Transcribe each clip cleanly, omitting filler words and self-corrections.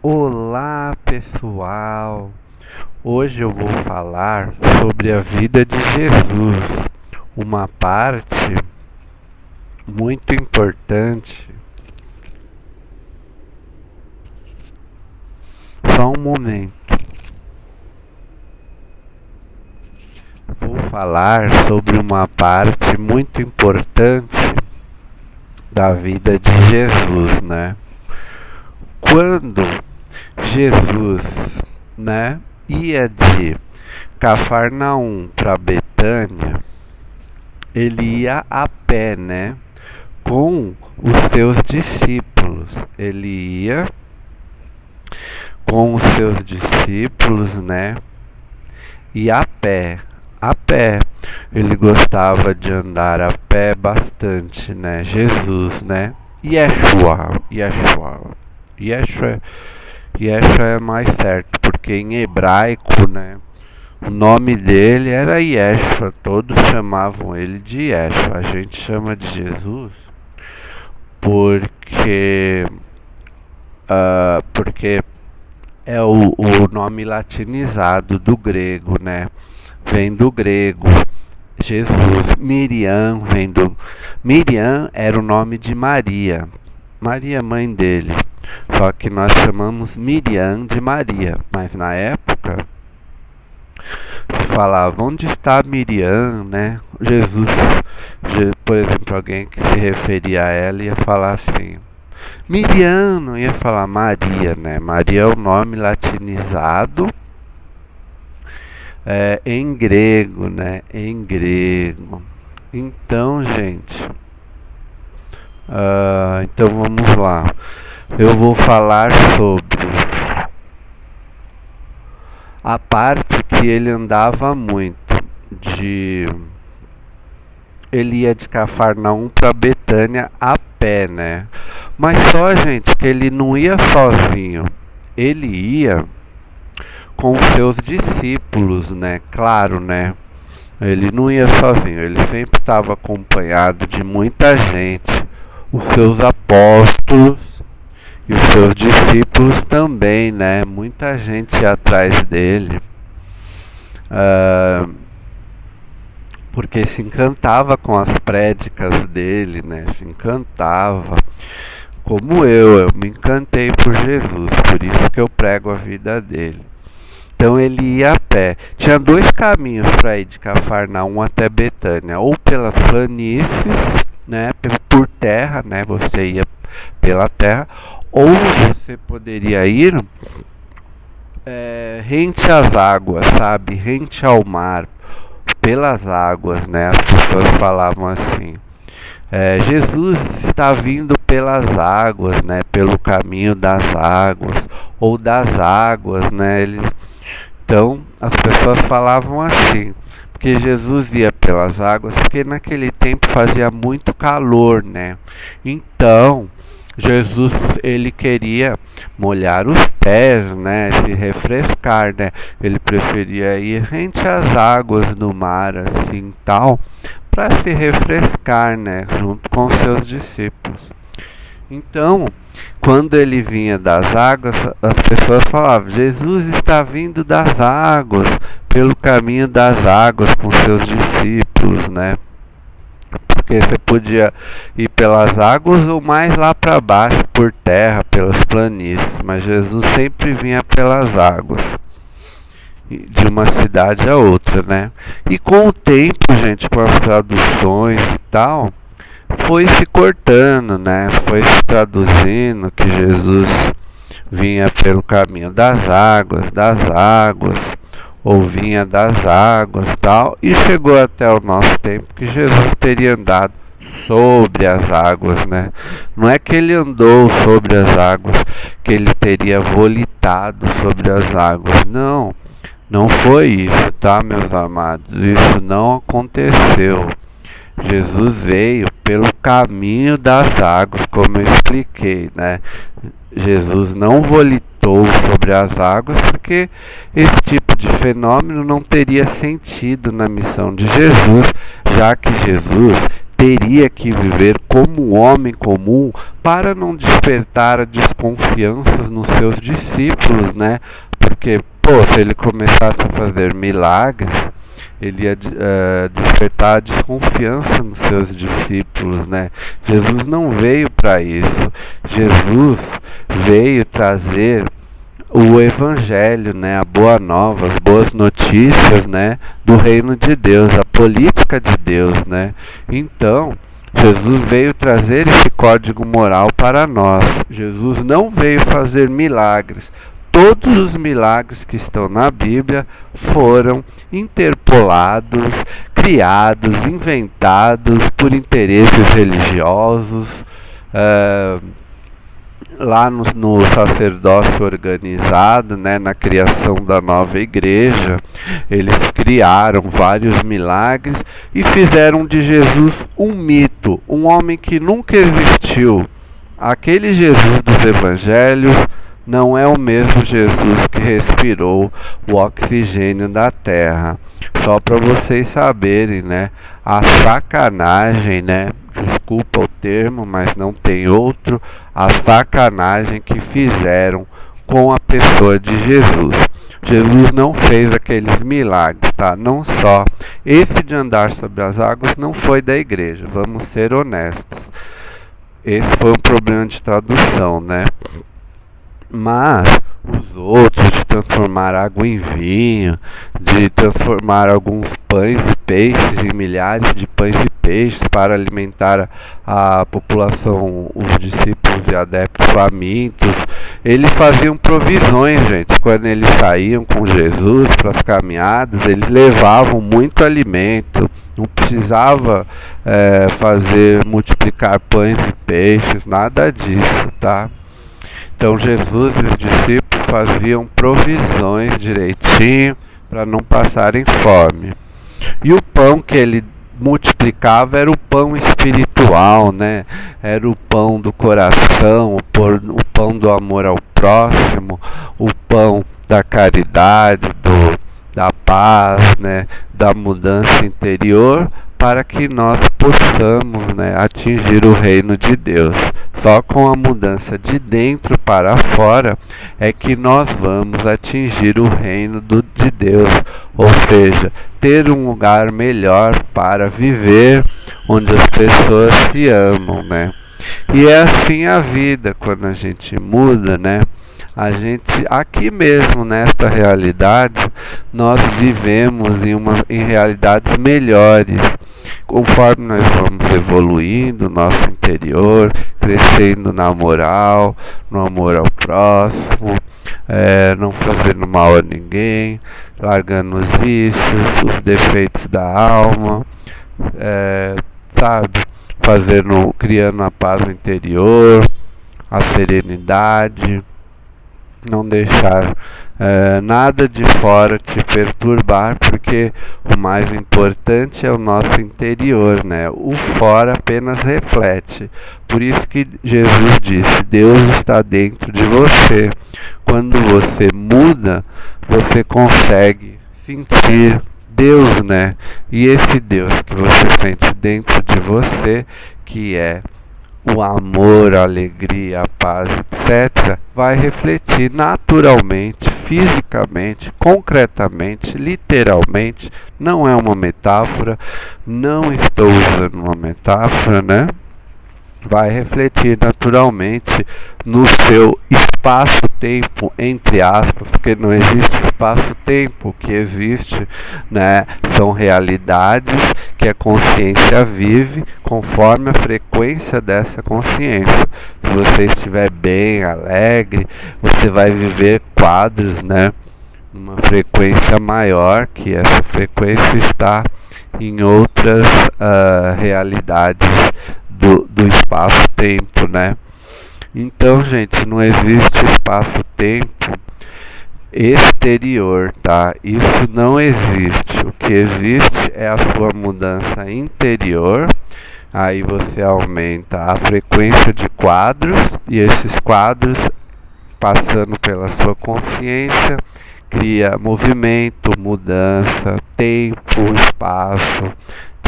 Olá, pessoal! Hoje eu vou falar sobre a vida de Jesus, uma parte muito importante. Só um momento. Vou falar sobre uma parte muito importante da vida de Jesus, né? Quando Jesus, né, ia de Cafarnaum para Betânia, ele ia a pé, né, com os seus discípulos. Ele ia com os seus discípulos, né, e a pé. A pé. Ele gostava de andar a pé bastante, né? Jesus, né? Yeshua é mais certo, porque em hebraico, né? O nome dele era Yeshua, todos chamavam ele de Yeshua. A gente chama de Jesus porque é o nome latinizado do grego, né? Vem do grego. Jesus, Miriam era o nome de Maria. Maria, mãe dele. Só que nós chamamos Miriam de Maria, mas na época se falava, onde está Miriam, né? Jesus, por exemplo, alguém que se referia a ela ia falar assim, Miriam, não ia falar Maria, né? Maria é o nome latinizado em grego, né? Em grego. Então, gente, então vamos lá. Eu vou falar sobre a parte que ele andava muito ele ia de Cafarnaum para Betânia a pé, né? Mas só, gente, que ele não ia sozinho. Ele ia com os seus discípulos, né? Claro, né? Ele não ia sozinho, ele sempre estava acompanhado de muita gente, os seus apóstolos e os seus discípulos também, né? Muita gente ia atrás dele, porque se encantava com as prédicas dele, né? Se encantava, como eu me encantei por Jesus, por isso que eu prego a vida dele. Então ele ia a pé. Tinha dois caminhos para ir de Cafarnaum até Betânia, ou pelas planícies, né, por terra, né, você ia pela terra, ou você poderia ir rente às águas, sabe, rente ao mar, pelas águas, né, as pessoas falavam assim. Jesus está vindo pelas águas, né, pelo caminho das águas, ou das águas, né, então, as pessoas falavam assim, porque Jesus ia pelas águas, porque naquele tempo fazia muito calor, né? Então, Jesus, ele queria molhar os pés, né? Se refrescar, né? Ele preferia ir rente às águas do mar, assim, tal, para se refrescar, né? Junto com seus discípulos. Então, quando ele vinha das águas, as pessoas falavam, Jesus está vindo das águas, pelo caminho das águas com seus discípulos, né? Porque você podia ir pelas águas ou mais lá para baixo, por terra, pelas planícies, mas Jesus sempre vinha pelas águas, de uma cidade a outra, né? E com o tempo, gente, com as traduções e tal, foi se cortando, né? Foi se traduzindo que Jesus vinha pelo caminho das águas, ou vinha das águas, tal, e chegou até o nosso tempo que Jesus teria andado sobre as águas, né? Não é que ele andou sobre as águas, que ele teria volitado sobre as águas, não. Não foi isso, tá, meus amados? Isso não aconteceu. Jesus veio pelo caminho das águas, como eu expliquei, né? Jesus não volitou sobre as águas porque esse tipo de fenômeno não teria sentido na missão de Jesus, já que Jesus teria que viver como um homem comum para não despertar a desconfiança nos seus discípulos, né? Porque, pô, se ele começasse a fazer milagres, ele ia despertar a desconfiança nos seus discípulos, né? Jesus não veio para isso. Jesus veio trazer o evangelho, né, a boa nova, as boas notícias, né, do reino de Deus, a política de Deus, né? Então, Jesus veio trazer esse código moral para nós. Jesus não veio fazer milagres. Todos os milagres que estão na Bíblia foram interpolados, criados, inventados por interesses religiosos, lá no sacerdócio organizado, né, na criação da nova igreja. Eles criaram vários milagres e fizeram de Jesus um mito, um homem que nunca existiu. Aquele Jesus dos evangelhos não é o mesmo Jesus que respirou o oxigênio da terra. Só para vocês saberem, né, a sacanagem, né, desculpa o termo, mas não tem outro, a sacanagem que fizeram com a pessoa de Jesus. Jesus não fez aqueles milagres, tá? Não só. Esse de andar sobre as águas não foi da igreja, vamos ser honestos. Esse foi um problema de tradução, né? Mas os outros, de transformar água em vinho, de transformar alguns pães e peixes em milhares de pães e peixes para alimentar a população, os discípulos e adeptos famintos, eles faziam provisões, gente. Quando eles saíam com Jesus para as caminhadas, eles levavam muito alimento. Não precisava fazer multiplicar pães e peixes, nada disso, tá? Então Jesus e os discípulos faziam provisões direitinho para não passarem fome. E o pão que ele multiplicava era o pão espiritual, né? Era o pão do coração, o pão do amor ao próximo, o pão da caridade, da paz, né? Da mudança interior, para que nós possamos, né, atingir o reino de Deus. Só com a mudança de dentro para fora é que nós vamos atingir o reino de Deus, ou seja, ter um lugar melhor para viver, onde as pessoas se amam, né? E é assim a vida, quando a gente muda, né? A gente, aqui mesmo nesta realidade, nós vivemos em realidades melhores. Conforme nós vamos evoluindo nosso interior, crescendo na moral, no amor ao próximo, não fazendo mal a ninguém, largando os vícios, os defeitos da alma, sabe? Criando a paz interior, a serenidade, não deixar nada de fora te perturbar, porque o mais importante é o nosso interior, né? O fora apenas reflete. Por isso que Jesus disse: Deus está dentro de você. Quando você muda, você consegue sentir Deus, né? E esse Deus que você sente dentro de você, que é o amor, a alegria, a paz, etc., vai refletir naturalmente, fisicamente, concretamente, literalmente. Não é uma metáfora, não estou usando uma metáfora, né? Vai refletir naturalmente no seu espaço-tempo, entre aspas, porque não existe espaço-tempo. O que existe, né, são realidades que a consciência vive conforme a frequência dessa consciência. Se você estiver bem, alegre, você vai viver quadros, né, numa frequência maior, que essa frequência está em outras realidades do espaço-tempo, né? Então, gente, não existe espaço-tempo exterior, tá? Isso não existe. O que existe é a sua mudança interior. Aí você aumenta a frequência de quadros, e esses quadros, passando pela sua consciência, cria movimento, mudança, tempo, espaço.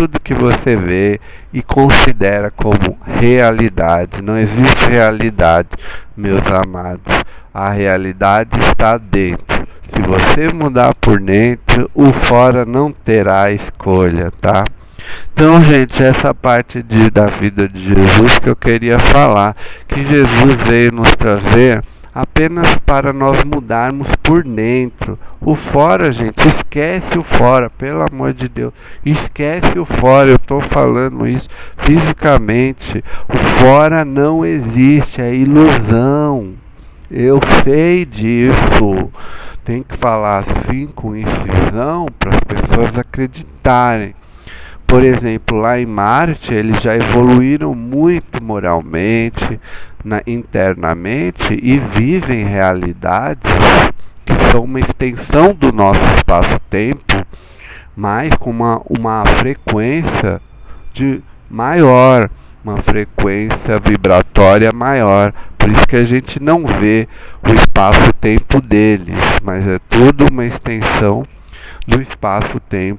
tudo que você vê e considera como realidade. Não existe realidade, meus amados. A realidade está dentro. Se você mudar por dentro, o fora não terá escolha, tá? Então, gente, essa parte da vida de Jesus que eu queria falar, que Jesus veio nos trazer apenas para nós mudarmos por dentro. O fora, gente, esquece o fora, pelo amor de Deus. Esquece o fora, eu estou falando isso fisicamente. O fora não existe, é ilusão. Eu sei disso. Tem que falar assim com incisão para as pessoas acreditarem. Por exemplo, lá em Marte, eles já evoluíram muito moralmente, internamente e vivem realidades que são uma extensão do nosso espaço-tempo, mas com uma frequência maior, uma frequência vibratória maior. Por isso que a gente não vê o espaço-tempo deles, mas é tudo uma extensão do espaço-tempo.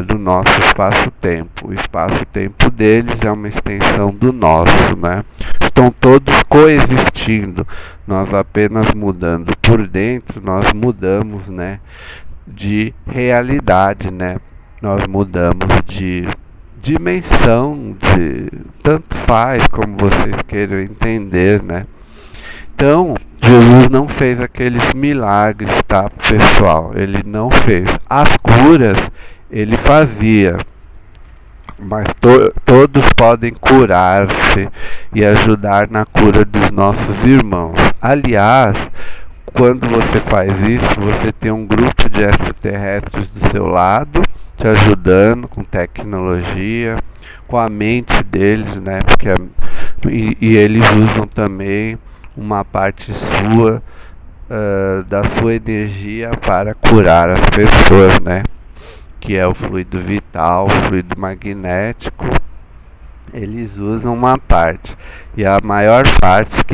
Do nosso espaço-tempo. O espaço-tempo deles é uma extensão do nosso, né? Estão todos coexistindo. Nós apenas mudando por dentro, nós mudamos, né, de realidade, né? Nós mudamos de dimensão, de tanto faz como vocês queiram entender, né? Então, Jesus não fez aqueles milagres, tá, pessoal? Ele não fez. As curas, ele fazia. Mas todos podem curar-se e ajudar na cura dos nossos irmãos. Aliás, quando você faz isso, você tem um grupo de extraterrestres do seu lado, te ajudando com tecnologia, com a mente deles, né? Porque e eles usam também uma parte sua, da sua energia para curar as pessoas, né? Que é o fluido vital, o fluido magnético. Eles usam uma parte. E a maior parte,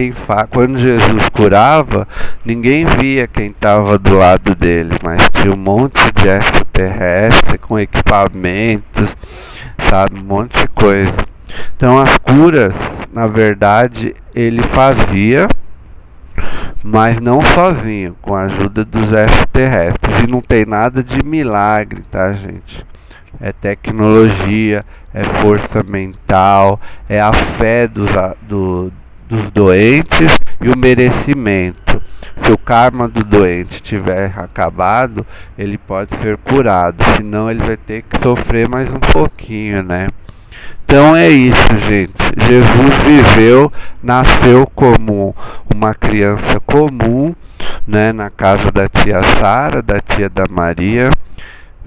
quando Jesus curava, ninguém via quem estava do lado dele, mas tinha um monte de extraterrestre com equipamentos, sabe? Um monte de coisa. Então as curas, na verdade, ele fazia, mas não sozinho, com a ajuda dos extraterrestres. E não tem nada de milagre, tá, gente? É tecnologia, é força mental, é a fé dos doentes e o merecimento. Se o karma do doente tiver acabado, ele pode ser curado, senão ele vai ter que sofrer mais um pouquinho, né? Então é isso, gente. Jesus viveu, nasceu como uma criança comum, né, na casa da tia Sara, da tia da Maria.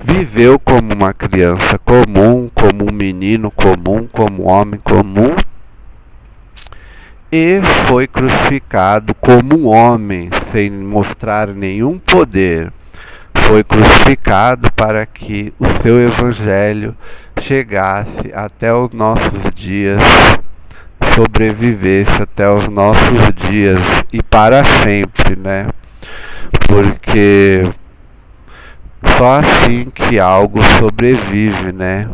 Viveu como uma criança comum, como um menino comum, como um homem comum. E foi crucificado como um homem, sem mostrar nenhum poder. Foi crucificado para que o seu evangelho chegasse até os nossos dias, sobrevivesse até os nossos dias e para sempre, né? Porque só assim que algo sobrevive, né?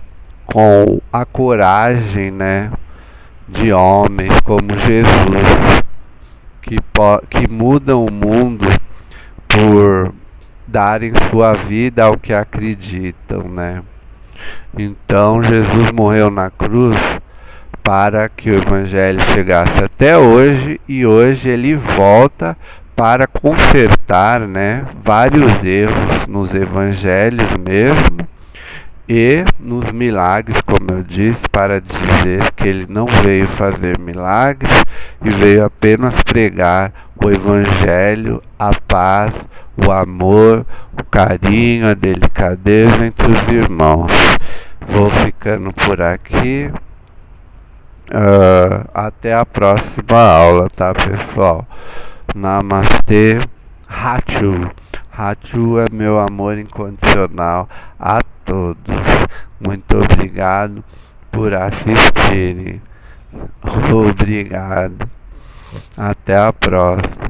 Com a coragem, né, de homens como Jesus, que mudam o mundo por darem sua vida ao que acreditam, né? Então Jesus morreu na cruz para que o evangelho chegasse até hoje, e hoje ele volta para consertar, né, vários erros nos evangelhos mesmo e nos milagres, como eu disse, para dizer que ele não veio fazer milagres e veio apenas pregar o evangelho, a paz, o amor, o carinho, a delicadeza entre os irmãos. Vou ficando por aqui. Até a próxima aula, tá, pessoal? Namastê. Hachu. Hachu é meu amor incondicional a todos. Muito obrigado por assistirem. Obrigado. Até a próxima.